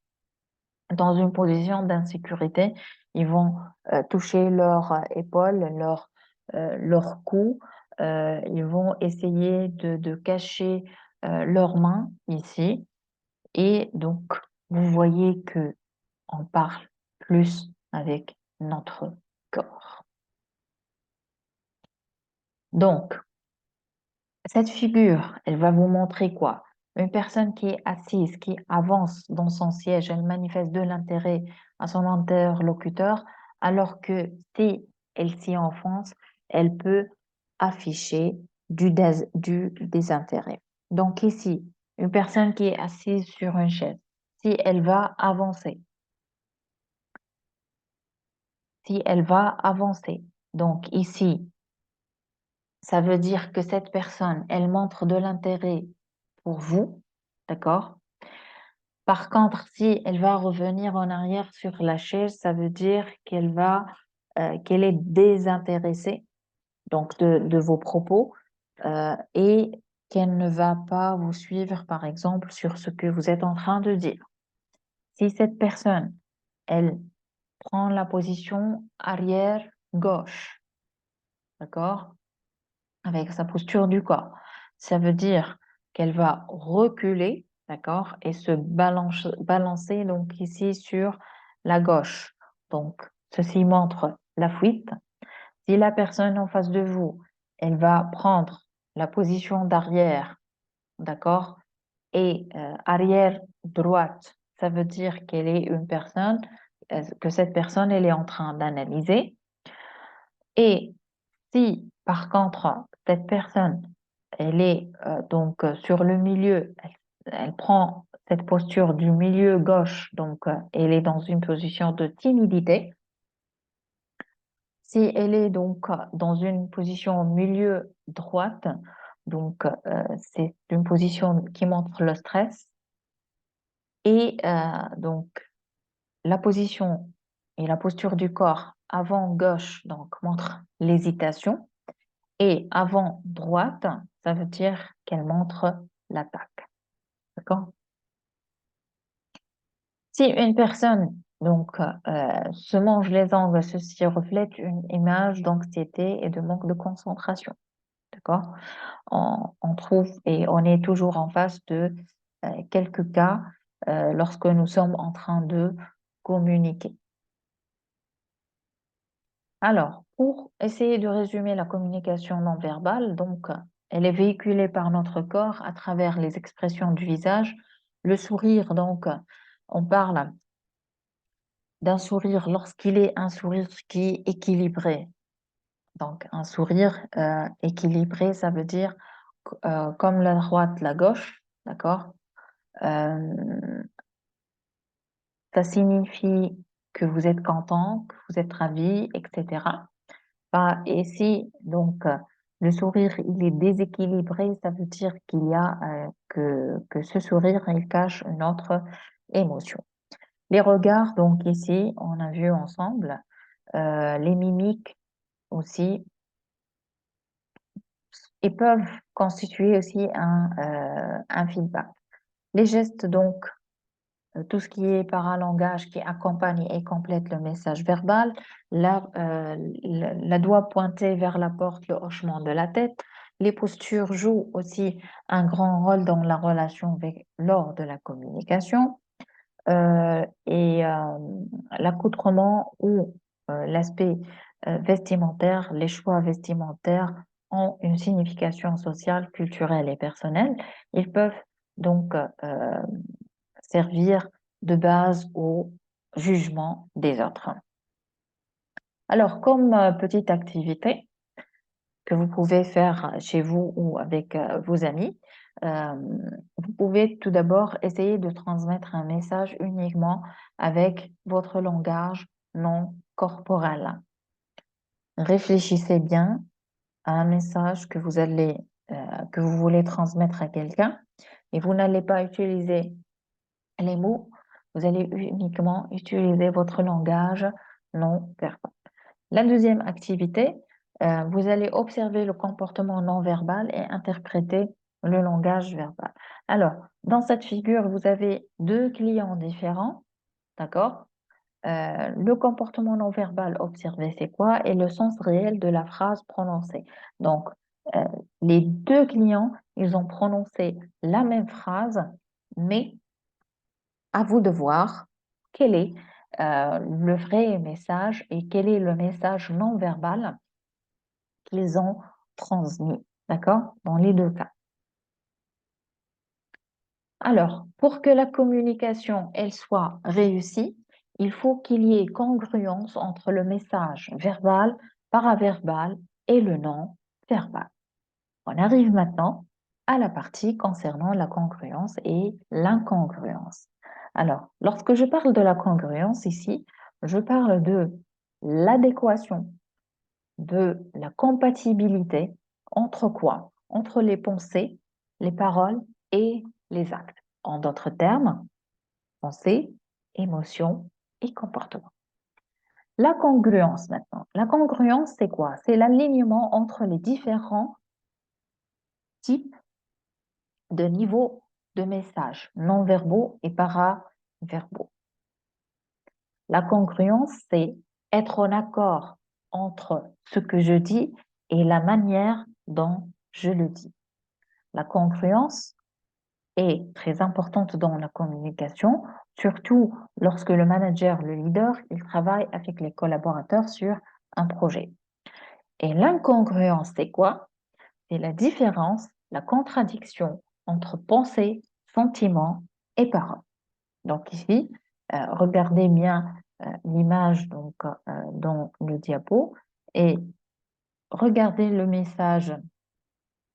dans une position d'insécurité, ils vont toucher leur épaule, leur cou, ils vont essayer de cacher leurs mains ici. Et donc, vous voyez que on parle plus avec notre corps. Donc, cette figure, elle va vous montrer quoi? Une personne qui est assise, qui avance dans son siège, elle manifeste de l'intérêt à son interlocuteur, alors que si elle s'y enfonce, elle peut afficher du désintérêt. Donc ici, une personne qui est assise sur une chaise, si elle va avancer, si elle va avancer, donc ici, ça veut dire que cette personne, elle montre de l'intérêt pour vous, d'accord? Par contre, si elle va revenir en arrière sur la chaise, ça veut dire qu'elle est désintéressée donc de vos propos et qu'elle ne va pas vous suivre, par exemple, sur ce que vous êtes en train de dire. Si cette personne, elle prend la position arrière gauche, d'accord? Avec sa posture du corps. Ça veut dire qu'elle va reculer, d'accord, et se balancer donc ici sur la gauche. Donc, ceci montre la fuite. Si la personne en face de vous, elle va prendre la position d'arrière, d'accord, et arrière droite, ça veut dire qu'elle est une personne, que cette personne, elle est en train d'analyser. Et si, par contre, cette personne, elle est donc sur le milieu, elle prend cette posture du milieu gauche, donc elle est dans une position de timidité. Si elle est donc dans une position au milieu droite, donc c'est une position qui montre le stress. Et donc la position et la posture du corps avant gauche donc montre l'hésitation et avant droite, ça veut dire qu'elle montre l'attaque. D'accord? Si une personne donc se mange les ongles, ceci reflète une image d'anxiété et de manque de concentration. D'accord? On trouve et on est toujours en face de quelques cas lorsque nous sommes en train de communiquer. Alors, pour essayer de résumer la communication non verbale, donc, elle est véhiculée par notre corps à travers les expressions du visage. Le sourire, donc, on parle d'un sourire lorsqu'il est un sourire qui est équilibré. Donc, un sourire équilibré, ça veut dire comme la droite, la gauche, d'accord? Euh, Ça signifie que vous êtes content, que vous êtes ravi, etc. Et si donc le sourire il est déséquilibré, ça veut dire qu'il y a que ce sourire il cache une autre émotion. Les regards, donc ici, on a vu ensemble, les mimiques aussi, et peuvent constituer aussi un feedback. Les gestes, donc, tout ce qui est paralangage qui accompagne et complète le message verbal, la doigt pointé vers la porte, le hochement de la tête. Les postures jouent aussi un grand rôle dans la relation lors de la communication. Et l'accoutrement ou l'aspect vestimentaire, les choix vestimentaires ont une signification sociale, culturelle et personnelle. Ils peuvent donc servir de base au jugement des autres. Alors, comme petite activité que vous pouvez faire chez vous ou avec vos amis, euh, vous pouvez tout d'abord essayer de transmettre un message uniquement avec votre langage non corporel. Réfléchissez bien à un message que vous voulez transmettre à quelqu'un et vous n'allez pas utiliser les mots, vous allez uniquement utiliser votre langage non verbal. La deuxième activité, vous allez observer le comportement non verbal et interpréter le langage verbal. Alors, dans cette figure, vous avez deux clients différents, d'accord? Le comportement non verbal observé, c'est quoi? Et le sens réel de la phrase prononcée. Donc, euh, les deux clients, ils ont prononcé la même phrase, mais à vous de voir quel est le vrai message et quel est le message non verbal qu'ils ont transmis, d'accord? Dans les deux cas. Alors, pour que la communication, elle soit réussie, il faut qu'il y ait congruence entre le message verbal, paraverbal et le non verbal. On arrive maintenant à la partie concernant la congruence et l'incongruence. Alors, lorsque je parle de la congruence ici, je parle de l'adéquation, de la compatibilité entre quoi? Entre les pensées, les paroles et les actes. En d'autres termes, pensée, émotion et comportement. La congruence maintenant. La congruence, c'est quoi? C'est l'alignement entre les différents types de niveaux de messages non verbaux et paraverbaux. La congruence, c'est être en accord entre ce que je dis et la manière dont je le dis. La congruence est très importante dans la communication, surtout lorsque le manager, le leader, il travaille avec les collaborateurs sur un projet. Et l'incongruence, c'est quoi? C'est la différence, la contradiction entre pensée, sentiments et paroles. Donc ici, regardez bien l'image donc dans le diapo et regardez le message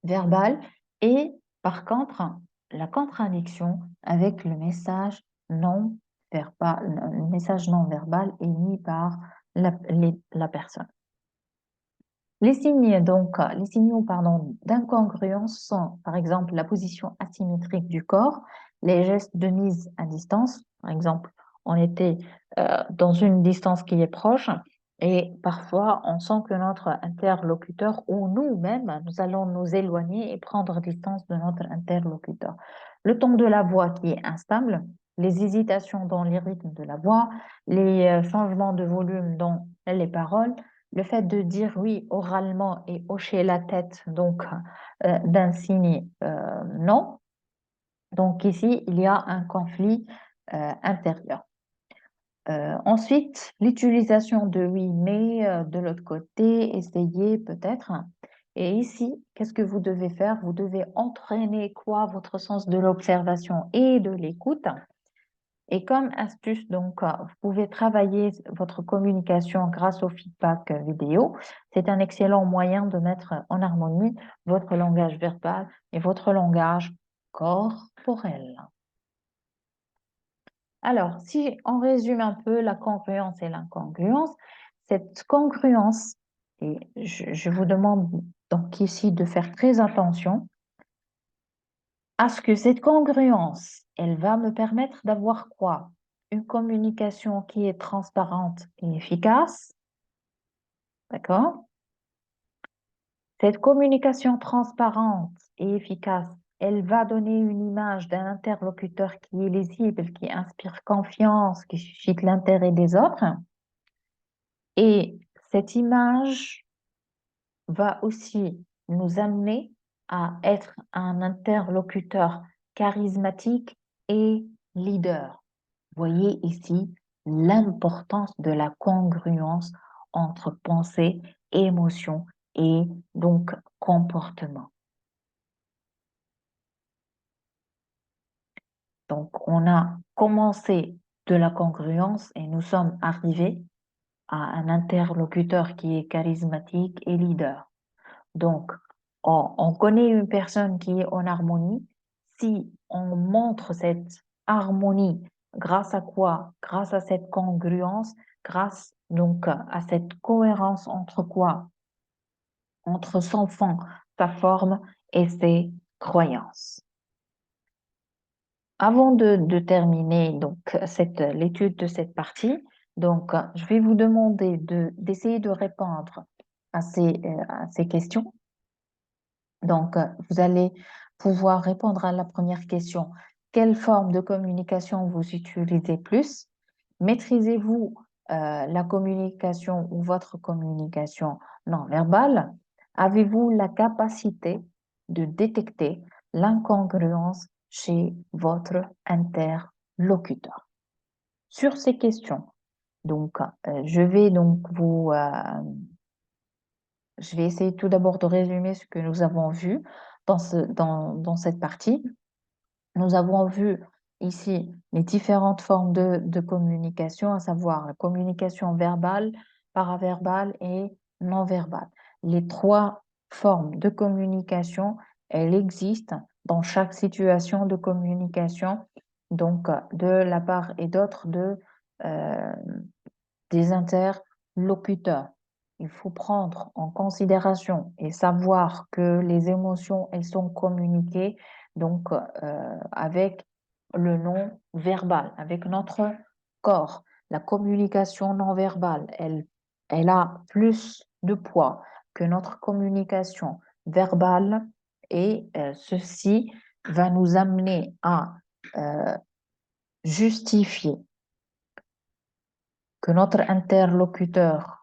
verbal et par contre la contradiction avec le message non verbal, le message non verbal émis par la personne. Les signes, donc, les signaux, pardon, d'incongruence sont, par exemple, la position asymétrique du corps, les gestes de mise à distance. Par exemple, on était dans une distance qui est proche et parfois on sent que notre interlocuteur ou nous-mêmes, nous allons nous éloigner et prendre distance de notre interlocuteur. Le ton de la voix qui est instable, les hésitations dans les rythmes de la voix, les changements de volume dans les paroles, le fait de dire oui oralement et hocher la tête, donc d'un signe non. Donc ici, il y a un conflit intérieur. Ensuite, l'utilisation de oui, mais de l'autre côté, essayez peut-être. Et ici, qu'est-ce que vous devez faire? Vous devez entraîner quoi? Votre sens de l'observation et de l'écoute. Et comme astuce, donc, vous pouvez travailler votre communication grâce au feedback vidéo. C'est un excellent moyen de mettre en harmonie votre langage verbal et votre langage corporel. Alors, si on résume un peu la congruence et l'incongruence, cette congruence, et je vous demande donc ici de faire très attention à ce que cette congruence, elle va me permettre d'avoir quoi? Une communication qui est transparente et efficace, d'accord? Cette communication transparente et efficace, elle va donner une image d'un interlocuteur qui est lisible, qui inspire confiance, qui suscite l'intérêt des autres. Et cette image va aussi nous amener à être un interlocuteur charismatique et leader. Voyez ici l'importance de la congruence entre pensée, émotion et donc comportement. Donc, on a commencé de la congruence et nous sommes arrivés à un interlocuteur qui est charismatique et leader. Donc, on connaît une personne qui est en harmonie si on montre cette harmonie grâce à quoi? Grâce à cette congruence, grâce donc à cette cohérence entre quoi? Entre son fond, sa forme et ses croyances. Avant de terminer donc l'étude de cette partie, donc je vais vous demander d'essayer de répondre à ces questions. Donc, vous allez pouvoir répondre à la première question. Quelle forme de communication vous utilisez plus? Maîtrisez-vous la communication ou votre communication non verbale? Avez-vous la capacité de détecter l'incongruence chez votre interlocuteur? Sur ces questions, donc, je vais donc je vais essayer tout d'abord de résumer ce que nous avons vu dans cette partie. Nous avons vu ici les différentes formes de communication, à savoir la communication verbale, paraverbale et non verbale. Les trois formes de communication, elles existent dans chaque situation de communication, donc de la part et d'autre euh, des interlocuteurs. Il faut prendre en considération et savoir que les émotions, elles sont communiquées donc avec le non verbal, avec notre corps. La communication non verbale, elle a plus de poids que notre communication verbale et ceci va nous amener à justifier que notre interlocuteur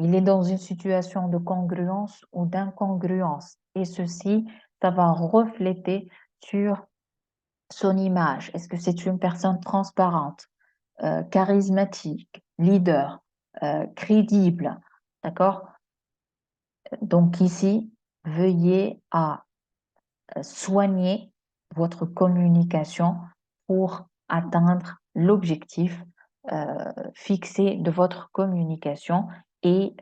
il est dans une situation de congruence ou d'incongruence. Et ceci, ça va refléter sur son image. Est-ce que c'est une personne transparente, charismatique, leader, crédible? D'accord? Donc ici, veuillez à soigner votre communication pour atteindre l'objectif fixé de votre communication et,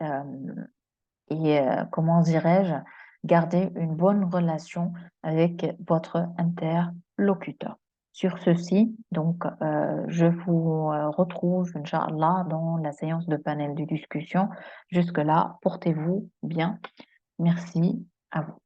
comment dirais-je, garder une bonne relation avec votre interlocuteur. Sur ceci, donc, je vous retrouve, Inch'Allah, dans la séance de panel de discussion. Jusque-là, portez-vous bien. Merci à vous.